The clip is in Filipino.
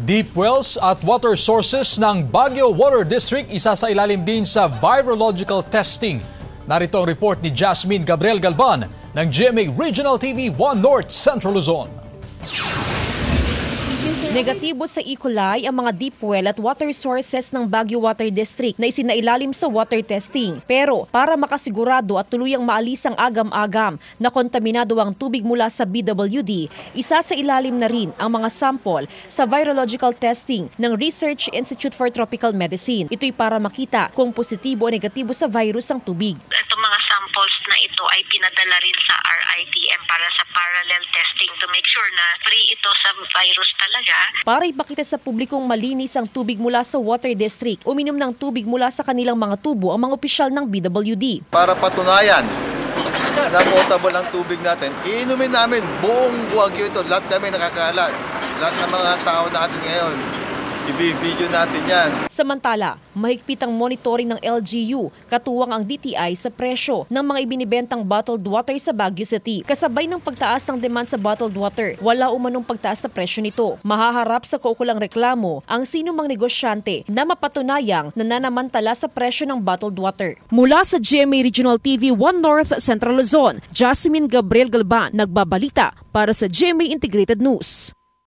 Deep wells at water sources ng Baguio Water District isa sa ilalim din sa virological testing. Narito ang report ni Jasmine Gabriel Galban ng GMA Regional TV 1 North Central Luzon. Negatibo sa E. coli ang mga deep well at water sources ng Baguio Water District na isinailalim sa water testing. Pero para makasigurado at tuluyang maalis ang agam-agam na kontaminado ang tubig mula sa BWD, isa sa ilalim na rin ang mga sample sa virological testing ng Research Institute for Tropical Medicine. Ito'y para makita kung positibo o negatibo sa virus ang tubig. Itong mga samples na ito ay pinadala rin sa RITM para sa parallel testing to make sure na free ito sa virus talaga. Para ipakita sa publikong malinis ang tubig mula sa Water District, uminom ng tubig mula sa kanilang mga tubo ang mga opisyal ng BWD. Para patunayan na potable ang tubig natin, iinumin namin buong Baguio ito. Lahat kami nakakaalam. Lahat ng mga tao natin ngayon, i-video natin yan. Samantala, mahigpit ang monitoring ng LGU, katuwang ang DTI sa presyo ng mga ibinibentang bottled water sa Baguio City. Kasabay ng pagtaas ng demand sa bottled water, wala umanong pagtaas sa presyo nito. Mahaharap sa kaukulang reklamo ang sinumang negosyante na mapatunayang nananamantala sa presyo ng bottled water. Mula sa GMA Regional TV 1 North Central Luzon, Jasmine Gabriel Galban, nagbabalita para sa GMA Integrated News.